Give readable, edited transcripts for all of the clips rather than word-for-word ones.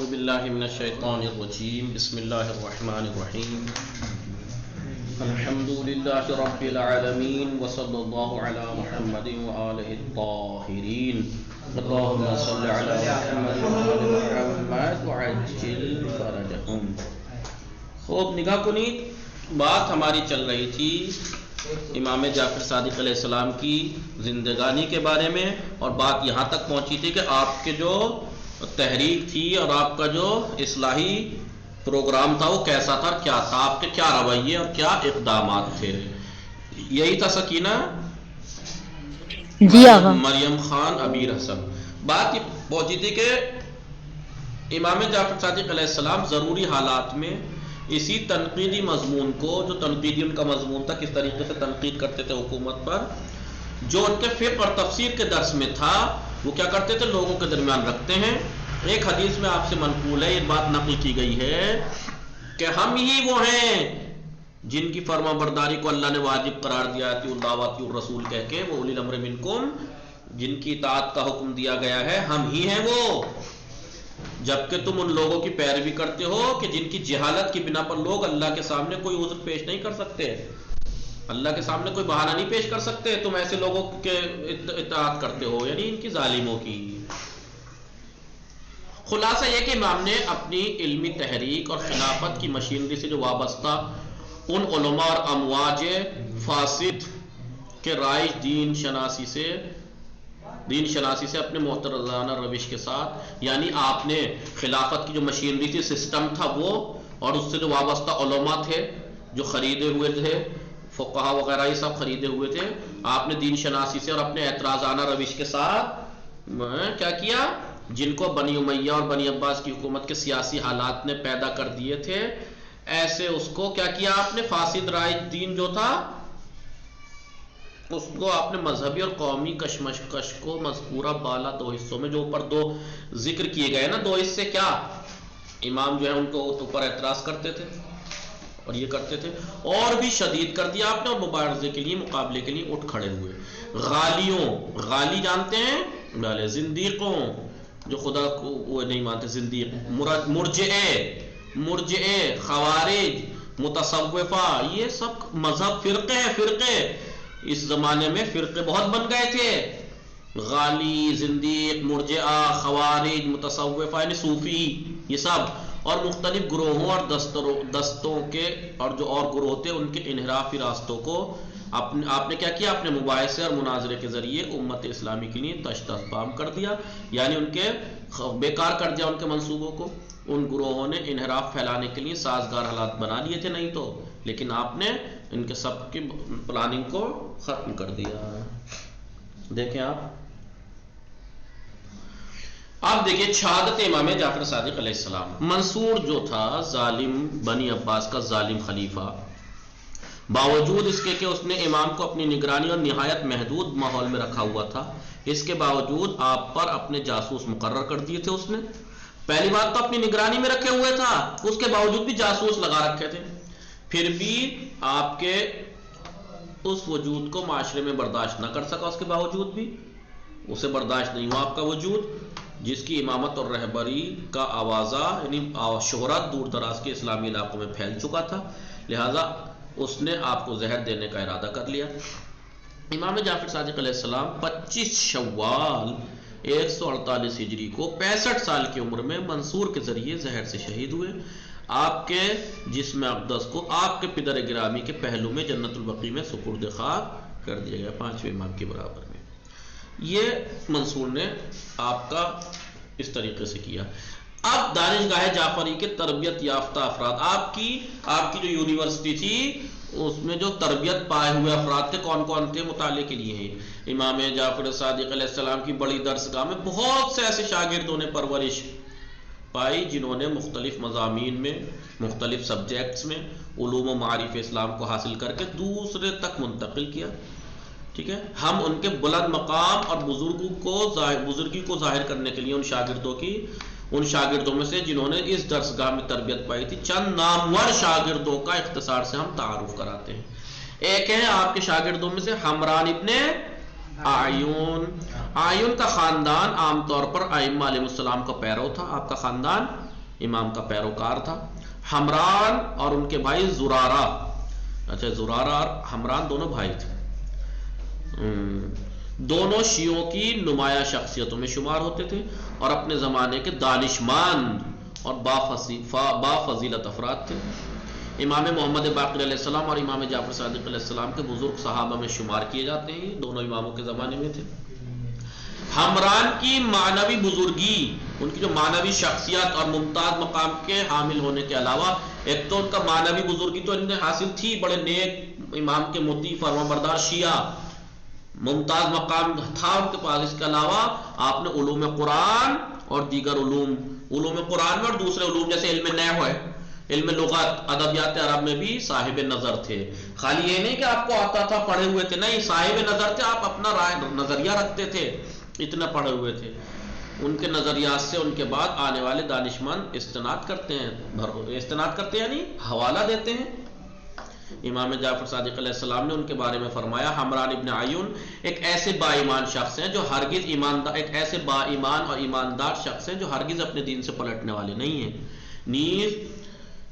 باللہ من الشیطان الرجیم بسم اللہ الرحمن الرحیم الحمد للہ رب العالمین وصلی اللہ علی محمد وآلہ الطاہرین اللہم صلی علی محمد وآل محمد وعجل فرجہم. خوب نگاہ کنید، بات ہماری چل رہی تھی امام جعفر صادق علیہ السلام کی زندگانی کے بارے میں، اور بات یہاں تک پہنچی تھی کہ آپ کے جو تحریک تھی اور آپ کا جو اصلاحی پروگرام تھا وہ کیسا تھا، کیا تھا، آپ کے کیا رویے اور کیا اقدامات تھے. یہی تھا سکینہ؟ جی آقا. مریم خان ابیر حسن. بات یہ پہنچی تھی کہ امام جعفر صادق علیہ السلام ضروری حالات میں اسی تنقیدی مضمون کو، جو تنقیدی ان کا مضمون تھا، کس طریقے سے تنقید کرتے تھے حکومت پر، جو ان کے فقہ اور تفسیر کے درس میں تھا، وہ کیا کرتے تھے، لوگوں کے درمیان رکھتے ہیں. ایک حدیث میں آپ سے منقول ہے، یہ بات نقل کی گئی ہے کہ ہم ہی وہ ہیں جن کی فرما برداری کو اللہ نے واجب قرار دیا، اطیعوا اللہ واطیعوا الرسول کہہ کے، وہ اولی الامر منکم، جن کی اطاعت کا حکم دیا گیا ہے، ہم ہی ہیں وہ. جبکہ تم ان لوگوں کی پیروی کرتے ہو کہ جن کی جہالت کی بنا پر لوگ اللہ کے سامنے کوئی عذر پیش نہیں کر سکتے، اللہ کے سامنے کوئی بہانہ نہیں پیش کر سکتے. تم ایسے لوگوں کے اطاعت کرتے ہو، یعنی ان کی ظالموں کی. خلاصہ یہ کہ امام نے اپنی علمی تحریک اور خلافت کی مشینری سے جو وابستہ ان علماء اور امواج فاسد کے رائج دین شناسی سے اپنے محترمانہ روش کے ساتھ، یعنی آپ نے خلافت کی جو مشینری تھی، سسٹم تھا وہ، اور اس سے جو وابستہ علماء تھے جو خریدے ہوئے تھے، فقہا وغیرہ یہ سب خریدے ہوئے تھے، آپ نے دین شناسی سے اور اپنے اعتراضانہ روش کے ساتھ کیا کیا، جن کو بنی امیہ اور بنی عباس کی حکومت کے سیاسی حالات نے پیدا کر دیے تھے، ایسے اس کو کیا کیا آپ نے، فاسد رائج دین جو تھا اس کو آپ نے مذہبی اور قومی کشمکش کو مذکورہ بالا دو حصوں میں، جو اوپر دو ذکر کیے گئے نا، دو حصے، کیا امام جو ہے ان کو اوپر اعتراض کرتے تھے اور یہ کرتے تھے، اور بھی شدید کر دیا آپ نے، اور مبارزے کے لیے، مقابلے کے لیے اٹھ کھڑے ہوئے. غالی جانتے ہیں، زندیقوں جو خدا کو وہ نہیں مانتے، زندیق، مرجئے، خوارج، متصوفہ، یہ سب مذہب فرقے ہیں. فرقے اس زمانے میں فرقے بہت بن گئے تھے، غالی، زندیق، مرجئہ، خوارج، متصوفہ یعنی صوفی، یہ سب، اور مختلف گروہوں اور دستوں کے، اور جو اور گروہ تھے ان کے انحرافی راستوں کو آپ نے کیا کیا، اپنے مباحثے اور مناظرے کے ذریعے امت اسلامی کے لیے تشت اسبام کر دیا، یعنی ان کے بیکار کر دیا ان کے منصوبوں کو. ان گروہوں نے انحراف پھیلانے کے لیے سازگار حالات بنا لیے تھے، نہیں تو، لیکن آپ نے ان کے سب کی پلاننگ کو ختم کر دیا. دیکھیں آپ دیکھیں شہادت امام جعفر صادق علیہ السلام. منصور جو تھا ظالم، بنی عباس کا ظالم خلیفہ، باوجود اس کے کہ اس نے امام کو اپنی نگرانی اور نہایت محدود ماحول میں رکھا ہوا تھا، اس کے باوجود آپ پر اپنے جاسوس مقرر کر دیے تھے. اس نے پہلی بات تو اپنی نگرانی میں رکھے ہوئے تھا، اس کے باوجود بھی جاسوس لگا رکھے تھے. پھر بھی آپ کے اس وجود کو معاشرے میں برداشت نہ کر سکا، اس کے باوجود بھی اسے برداشت نہیں ہوا آپ کا وجود، جس کی امامت اور رہبری کا آوازہ یعنی شہرت دور دراز کے اسلامی علاقوں میں پھیل چکا تھا. لہذا اس نے آپ کو زہر دینے کا ارادہ کر لیا. امام جعفر صادق علیہ السلام 25 شوال 148 ہجری کو 65 سال کی عمر میں منصور کے ذریعے زہر سے شہید ہوئے. آپ کے جسم اقدس کو آپ کے پدر گرامی کے پہلو میں جنت البقیع میں سپرد خاک کر دیا گیا، 5ویں امام کے برابر میں. یہ منصور نے آپ کا اس طریقے سے کیا. اب دانشگاہ جعفری کے تربیت یافتہ افراد، آپ کی جو یونیورسٹی تھی اس میں جو تربیت پائے ہوئے افراد تھے، کون کون تھے مطالعے کے لیے ہیں. امام جعفر صادق علیہ السلام کی بڑی درسگاہ میں بہت سے ایسے شاگردوں نے پرورش پائی جنہوں نے مختلف مضامین میں، مختلف سبجیکٹس میں علوم و معارف اسلام کو حاصل کر کے دوسرے تک منتقل کیا. ٹھیک ہے، ہم ان کے بلند مقام اور بزرگی کو ظاہر کرنے کے لیے ان شاگردوں میں سے جنہوں نے اس درسگاہ میں تربیت پائی تھی، چند نامور شاگردوں کا اختصار سے ہم تعارف کراتے ہیں. ایک ہے آپ کے شاگردوں میں سے حمران ابن آیون کا خاندان عام طور پر ائمہ علیہ السلام کا پیرو تھا. آپ کا خاندان امام کا پیروکار تھا. حمران اور ان کے بھائی زرارہ، اچھا زرارہ اور حمران دونوں بھائی تھے. دونوں شیعوں کی نمایاں شخصیتوں میں شمار ہوتے تھے اور اپنے زمانے کے دانشمند اور بافضیلت افراد تھے. امام محمد باقر علیہ السلام اور امام جعفر صادق علیہ السلام کے بزرگ صحابہ میں شمار کیے جاتے ہیں. دونوں اماموں کے زمانے میں تھے. حمران کی معنوی بزرگی، ان کی جو معنوی شخصیت اور ممتاز مقام کے حامل ہونے کے علاوہ، ایک تو ان کا معنوی بزرگی تو انہیں حاصل تھی، بڑے نیک امام کے مطیع فرمانبردار شیعہ، ممتاز مقام تھا ان کے پاس. اس کے علاوہ آپ نے علوم قرآن اور دیگر علوم قرآن میں اور دوسرے علوم جیسے علم نحو ہے، علم لغت، ادبیات عرب میں بھی صاحب نظر تھے. خالی یہ نہیں کہ آپ کو آتا تھا، پڑھے ہوئے تھے، نہیں، صاحب نظر تھے. آپ اپنا رائے نظریہ رکھتے تھے، اتنا پڑھے ہوئے تھے. ان کے نظریات سے ان کے بعد آنے والے دانشمند استناد کرتے ہیں یعنی حوالہ دیتے ہیں. امام جعفر صادق علیہ السلام نے ان کے بارے میں فرمایا، حمران ابن عیون ایک ایسے با ایمان شخص ہیں جو ہرگز ایک ایسے با ایمان اور ایماندار شخص ہیں جو ہرگز اپنے دین سے پلٹنے والے نہیں ہیں. نیز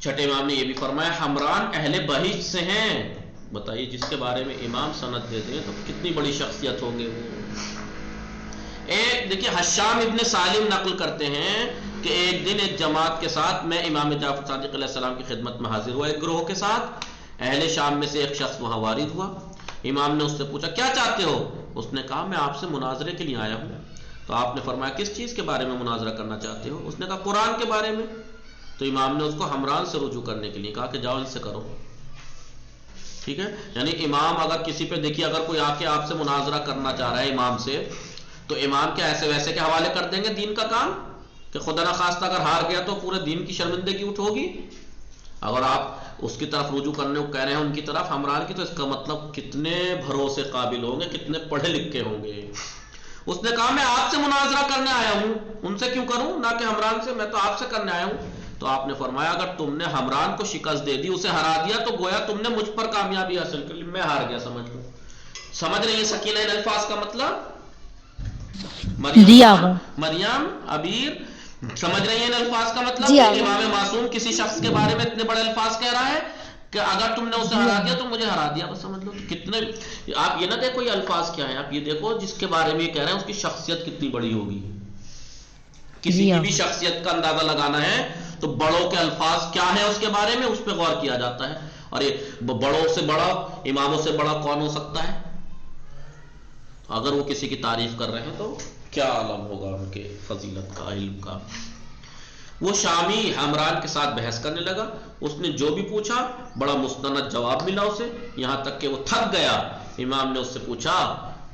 چھٹے امام نے یہ بھی فرمایا، حمران اہل بہشت سے ہیں. بتائیے، جس کے بارے میں امام سند دیتے ہیں تو کتنی بڑی شخصیت ہوں گے وہ. ایک دیکھیے، حشام ابن سالم نقل کرتے ہیں کہ ایک دن ایک جماعت کے ساتھ میں امام جعفر صادق علیہ السلام کی خدمت میں حاضر ہوا، ایک گروہ کے ساتھ. اہل شام میں سے ایک شخص وہاں وارد ہوا. امام نے اس سے پوچھا، کیا چاہتے ہو؟ اس نے کہا، میں آپ سے مناظرے کے لیے آیا ہوں. تو آپ نے فرمایا، کس چیز کے بارے میں مناظرہ کرنا چاہتے ہو؟ اس نے کہا، قرآن کے بارے میں. تو امام نے اس کو حمران سے رجوع کرنے کے لیے کہا کہ جاؤ ان سے کرو. ٹھیک ہے، یعنی امام اگر کسی پہ، دیکھیے اگر کوئی آ کے آپ سے مناظرہ کرنا چاہ رہا ہے امام سے، تو امام کیا ایسے ویسے کے حوالے کر دیں گے دین کا کام کہ خدا نخواستہ اگر ہار گیا تو پورے دین کی شرمندگی اٹھوگی؟ اگر آپ اس کی طرف رجوع کرنے کو کہہ رہے ہیں ان کی طرف حمران کی، تو اس کا مطلب کتنے بھروسے قابل ہوں گے، کتنے پڑھے لکھے ہوں گے. اس نے کہا، میں آپ سے مناظرہ کرنے آیا ہوں، ان سے کیوں کروں، نہ کہ حمران سے، میں تو آپ سے کرنے آیا ہوں. تو آپ نے فرمایا، اگر تم نے حمران کو شکست دے دی، اسے ہرا دیا، تو گویا تم نے مجھ پر کامیابی حاصل کر لی، میں ہار گیا سمجھ لو. سمجھ رہی ہے سکینہ ان الفاظ کا مطلب؟ مریم عبیر سمجھ رہی ہیں ان الفاظ کا مطلب؟ کہ امام معصوم کسی شخص کے بارے میں اتنے بڑے الفاظ کہہ رہا ہے کہ اگر تم نے اسے ہرا دیا تو مجھے ہرا دیا. بس سمجھ لو کتنے. آپ یہ نہ دیکھو یہ الفاظ کیا ہیں، آپ یہ دیکھو جس کے بارے میں یہ کہہ رہے ہیں اس کی شخصیت کتنی بڑی ہوگی. کسی کی بھی شخصیت کا اندازہ لگانا ہے تو بڑوں کے الفاظ کیا ہیں اس کے بارے میں، اس پہ غور کیا جاتا ہے. اور یہ بڑوں سے بڑا، اماموں سے بڑا کون ہو سکتا ہے؟ اگر وہ کسی کی تعریف کر رہے ہیں تو کیا عالم ہوگا ان کے فضیلت کا، علم کا. وہ شامی حمران کے ساتھ بحث کرنے لگا. اس نے جو بھی پوچھا بڑا مستند جواب ملا اسے، یہاں تک کہ وہ تھک گیا. امام نے اس سے پوچھا،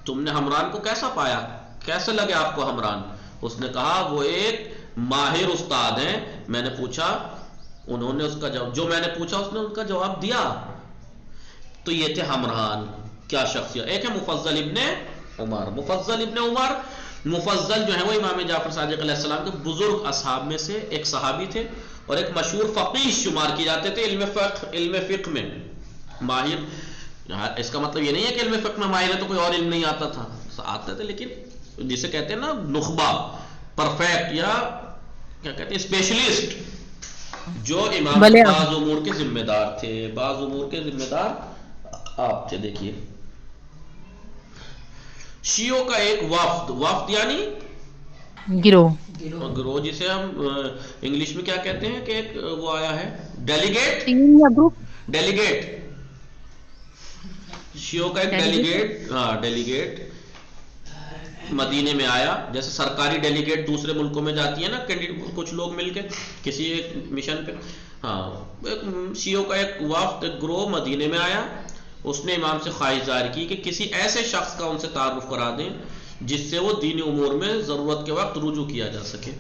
تم نے حمران کو کیسا پایا، کیسے لگے آپ کو حمران؟ اس نے کہا، وہ ایک ماہر استاد ہیں. میں نے پوچھا، انہوں نے اس کا جواب، جو میں نے پوچھا اس نے ان کا جواب دیا. تو یہ تھے حمران. کیا شخصیت. ایک ہے مفضل ابن عمر. مفضل جو ہے وہ امام جعفر صادق علیہ السلام کے بزرگ اصحاب میں سے ایک صحابی تھے اور ایک مشہور فقیہ شمار کیے جاتے تھے. علم فقہ میں ماہر. اس کا مطلب یہ نہیں ہے کہ علم فقہ میں ماہر ہے تو کوئی اور علم نہیں آتا تھا، آتے تھے، لیکن جسے کہتے ہیں نا نخبہ، پرفیکٹ، یا کیا کہتے ہیں اسپیشلسٹ، جو امام بعض امور کے ذمہ دار تھے. بعض امور کے ذمہ دار آپ تھے. دیکھیے، شیعوں کا ایک وفد یعنی گروہ جسے ہم انگلش میں کیا کہتے ہیں کہ ایک وہ آیا ہے ڈیلیگیٹ. شیعوں کا ایک ڈیلیگیٹ مدینے میں آیا. جیسے سرکاری ڈیلیگیٹ دوسرے ملکوں میں جاتی ہے نا کچھ لوگ مل کے کسی ایک مشن پہ. شیعوں کا ایک وفد، ایک گروہ مدینے میں آیا. اس نے امام سے خواہش ظاہر کی کہ کسی ایسے شخص کا ان سے تعارف کرا دیں جس سے وہ دینی امور میں ضرورت کے وقت رجوع کیا جا سکے.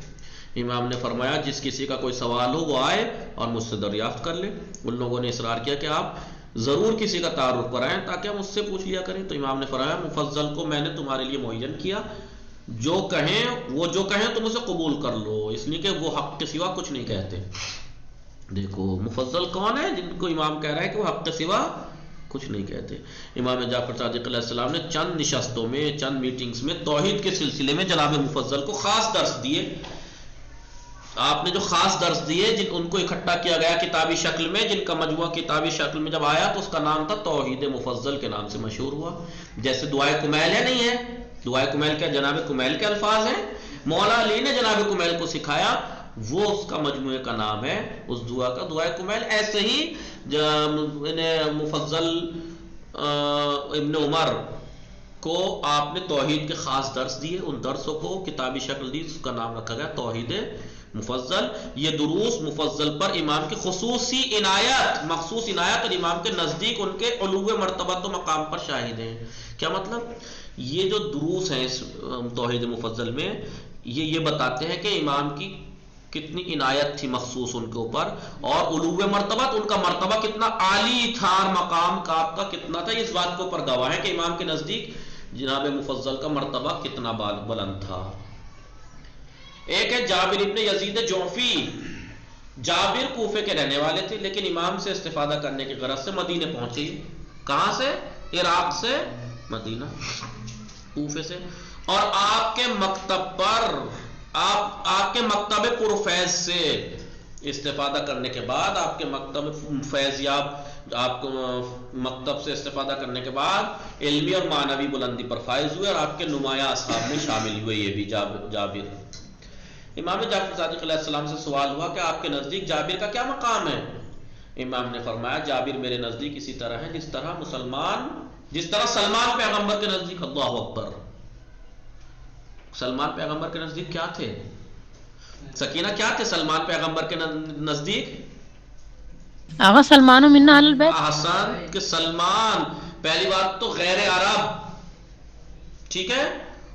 امام نے فرمایا، جس کسی کا کوئی سوال ہو وہ آئے اور مجھ سے دریافت کر لے. ان لوگوں نے اصرار کیا کہ آپ ضرور کسی کا تعارف کرائیں تاکہ ہم اس سے پوچھ لیا کریں. تو امام نے فرمایا، مفضل کو میں نے تمہارے لیے معین کیا، جو کہیں تم اسے قبول کر لو، اس لیے کہ وہ حق کے سوا کچھ نہیں کہتے. دیکھو مفضل کون ہے، جن کو امام کہہ رہا ہے کہ وہ حق کے سوا کچھ نہیں کہتے. امام جعفر صادق علیہ السلام نے چند نشستوں میں، چند میٹنگز میں توحید کے سلسلے میں جناب مفضل کو خاص درس دیے. آپ نے جو خاص درس دیے ان کو اکٹھا کیا گیا کتابی شکل میں، جن کا مجموعہ کتابی شکل میں جب آیا تو اس کا نام تھا توحید مفضل کے نام سے مشہور ہوا. جیسے دعائے کمیل ہے، نہیں ہے؟ دعائے کمیل کیا جناب کمیل کے الفاظ ہیں؟ مولا علی نے جناب کمیل کو سکھایا، وہ اس کا مجموعے کا نام ہے اس دعا کا دعائے کمیل. ایسے ہی مفضل ابن عمر کو آپ نے توحید کے خاص درس دیے، ان درسوں کو کتابی شکل دی، اس کا نام رکھا گیا توحید مفضل. یہ دروس مفضل پر امام کی خصوصی عنایت، مخصوص عنایت، اور امام کے نزدیک ان کے علو مرتبت و مقام پر شاہد ہیں. کیا مطلب؟ یہ جو دروس ہیں اس توحید مفضل میں، یہ بتاتے ہیں کہ امام کی کتنی عنایت تھی مخصوص ان کے اوپر، اور علو مرتبت، ان کا مرتبہ کتنا عالی تھا، اور مقام کا آپ کا کتنا تھا. اس بات کے اوپر گواہ ہے کہ امام کے نزدیک جناب مفضل کا مرتبہ کتنا بلند تھا. ایک ہے جابر ابن یزید جعفی. جابر کوفے کے رہنے والے تھے، لیکن امام سے استفادہ کرنے کی غرض سے مدینے پہنچے. کہاں سے؟ عراق سے مدینہ، کوفے سے. اور آپ کے مکتب پر، آپ کے مکتب پرفیض سے استفادہ کرنے کے بعد، آپ کے مکتب فیض یاب، آپ کو مکتب سے استفادہ کرنے کے بعد علمی اور معنوی بلندی پر فائز ہوئے، اور آپ کے نمایاں اصحاب میں شامل ہوئے. یہ بھی جابر. امام جعفر صادق علیہ السلام سے سوال ہوا کہ آپ کے نزدیک جابر کا کیا مقام ہے؟ امام نے فرمایا جابر میرے نزدیک اسی طرح ہے جس طرح سلمان پیغمبر کے نزدیک. اللہ اکبر. سلمان پیغمبر کے نزدیک کیا تھے؟ سکینہ کیا تھے سلمان پیغمبر کے نزدیک؟ آغا سلمان و منا اہل البیت. حسن کہ سلمان پہلی بات تو غیر عرب، ٹھیک ہے،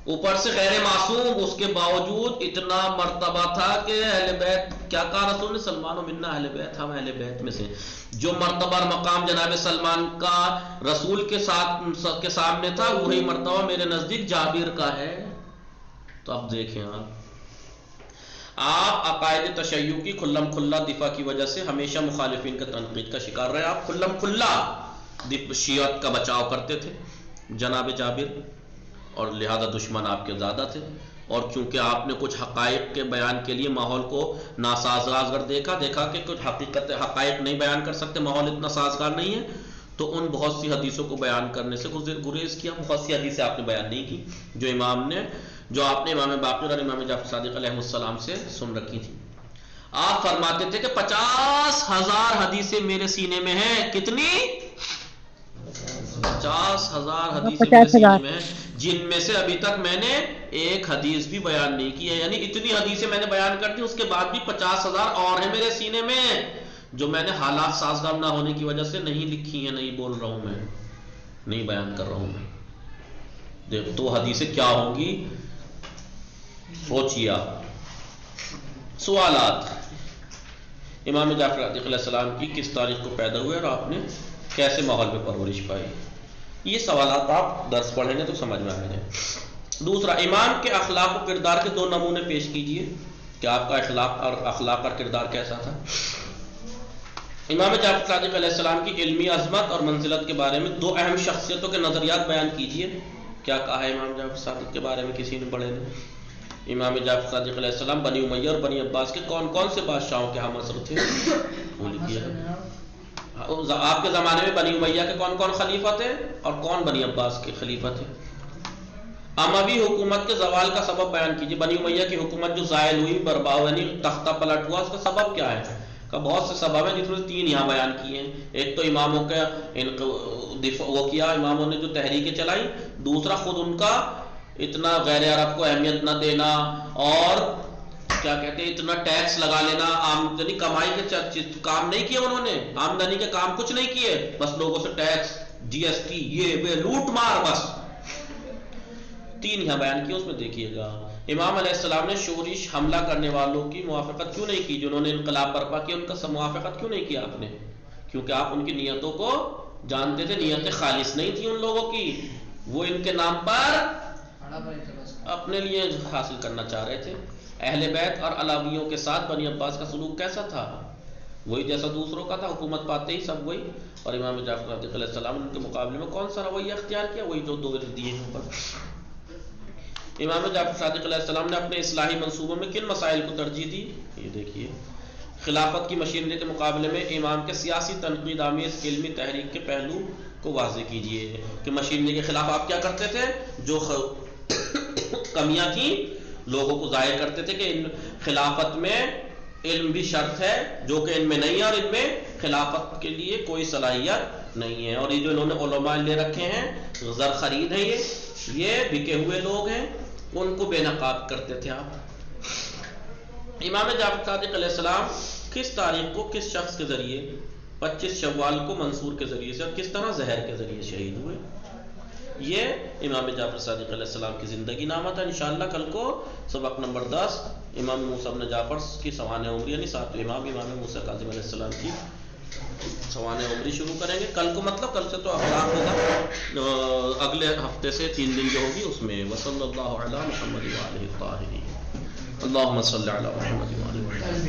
اوپر سے غیر معصوم، اس کے باوجود اتنا مرتبہ تھا کہ اہل بیت. کیا کہا رسول نے؟ سلمان و منا اہل بیت، ہم اہل بیت میں سے. جو مرتبہ اور مقام جناب سلمان کا رسول کے سامنے تھا، وہی مرتبہ میرے نزدیک جابر کا ہے. تو اب دیکھیں آپ عقائد تشیع کی کھلم کھلا دفاع کی وجہ سے ہمیشہ مخالفین کا تنقید کا شکار رہے. آپ کھلم کھلا شیعت کا بچاؤ کرتے تھے جناب جابر، اور لہذا دشمن آپ کے زیادہ تھے. اور چونکہ آپ نے کچھ حقائق کے بیان کے لیے ماحول کو ناسازگار دیکھا کہ کچھ حقائق نہیں بیان کر سکتے، ماحول اتنا سازگار نہیں ہے، تو ان بہت سی حدیثوں کو بیان کرنے سے گریز کیا. بہت سی حدیثیں آپ نے بیان نہیں کی جو آپ نے امام باقر اور امام جعفر صادق علیہ السلام سے سن رکھی تھی. آپ فرماتے تھے کہ 50,000 حدیثیں میرے سینے میں ہیں. کتنی؟ 50,000 حدیثیں میرے سینے میں ہیں، جن میں سے ابھی تک میں نے ایک حدیث بھی بیان نہیں کی ہے. یعنی اتنی حدیثیں میں نے بیان کر دی، اس کے بعد بھی 50,000 اور ہیں میرے سینے میں، جو میں نے حالات سازگار نہ ہونے کی وجہ سے نہیں لکھی ہیں، نہیں بول رہا ہوں، میں نہیں بیان کر رہا ہوں. میں دیکھ تو حدیثیں کیا ہوں گی، سوچیا. سوالات: امام جعفر علیہ السلام کی کس تاریخ کو پیدا ہوئے اور آپ نے کیسے ماحول میں پرورش پائی؟ یہ سوالات آپ درس پڑھیں گے تو سمجھ میں آئیں گے. دوسرا، امام کے اخلاق و کردار کے 2 نمونے پیش کیجئے کہ آپ کا اخلاق اور کردار کیسا تھا. امام جعفر صادق علیہ السلام کی علمی عظمت اور منزلت کے بارے میں 2 اہم شخصیتوں کے نظریات بیان کیجئے. کیا کہا ہے امام جعفر صادق کے بارے میں کسی نے بڑے نے؟ امام جعفر صادق علیہ السلام بنی امیہ اور بنی عباس کے کون کون سے بادشاہوں کے ہم اثر تھے؟ آپ کے زمانے میں بنی امیہ کے کون کون خلیفہ تھے اور کون بنی عباس کے خلیفہ تھے؟ اموی حکومت کے زوال کا سبب بیان کیجیے. بنی امیہ کی حکومت جو زائل ہوئی، برباد یعنی تختہ پلٹ ہوا، اس کا سبب کیا ہے؟ کا بہت سے سبب ہیں، جس میں 3 یہاں بیان کیے ہیں. ایک تو اماموں کا وہ کیا، اماموں نے جو تحریکیں چلائی. دوسرا، خود ان کا اتنا غیر عرب کو اہمیت نہ دینا، اور کیا کہتے ہیں اتنا ٹیکس لگا لینا. آمدنی کمائی کے کام نہیں کیے انہوں نے، آمدنی کے کام کچھ نہیں کیے، بس لوگوں سے ٹیکس، جی ایس ٹی، یہ وہ لوٹ مار، بس. 3 یہاں بیان کیے، اس میں دیکھیے گا. امام علیہ السلام نے شورش حملہ کرنے والوں کی موافقت کیوں نہیں کی؟ جنہوں نے انقلاب برپا کیا، ان کا موافقت کیوں نہیں کیا آپ نے؟ کیونکہ آپ ان کی نیتوں کو جانتے تھے، نیتیں خالص نہیں تھیں ان لوگوں کی. وہ ان کے نام پر اپنے لیے حاصل کرنا چاہ رہے تھے. اہل بیت اور علاویوں کے ساتھ بنی عباس کا سلوک کیسا تھا؟ وہی جیسا دوسروں کا تھا، حکومت پاتے ہی سب وہی. اور امام جعفر علیہ السلام ان کے مقابلے میں کون سا رویہ اختیار کیا؟ وہی جو 2 دیے ہیں اوپر. امام جعفر صادق علیہ السلام نے اپنے اصلاحی منصوبوں میں کن مسائل کو ترجیح دی؟ یہ دیکھیے، خلافت کی مشینری کے مقابلے میں امام کے سیاسی تنقید آمیز علمی تحریک کے پہلو کو واضح کیجیے کہ مشینری کے خلاف آپ کیا کرتے تھے؟ جو کمیاں تھیں لوگوں کو ظاہر کرتے تھے کہ ان خلافت میں علم بھی شرط ہے جو کہ ان میں نہیں ہے، اور ان میں خلافت کے لیے کوئی صلاحیت نہیں ہے، اور یہ جو انہوں نے علماء لے رکھے ہیں زر خرید ہیں، یہ بکے ہوئے لوگ ہیں، ان کو بے نقاب کرتے تھے آپ۔ امام جعفر صادق علیہ السلام کس تاریخ کو کس شخص کے ذریعے 25 شوال کو منصور کے ذریعے سے اور کس طرح زہر کے ذریعے شہید ہوئے؟ یہ امام جعفر صادق علیہ السلام کی زندگی نامہ تھا۔ انشاءاللہ کل کو سبق نمبر 10 امام موسیٰ بن جعفر کی سوانح عمری یعنی ساتویں امام موسیٰ کاظم علیہ السلام کی سوانح عمری شروع کریں گے کل کو، مطلب کل سے تو اخلاق ہوگا، اگلے ہفتے سے 3 دن جو ہوگی اس میں۔ وصلی اللہ علی محمد وآلہ الطاہرین، اللہم صلی علی محمد وآلہ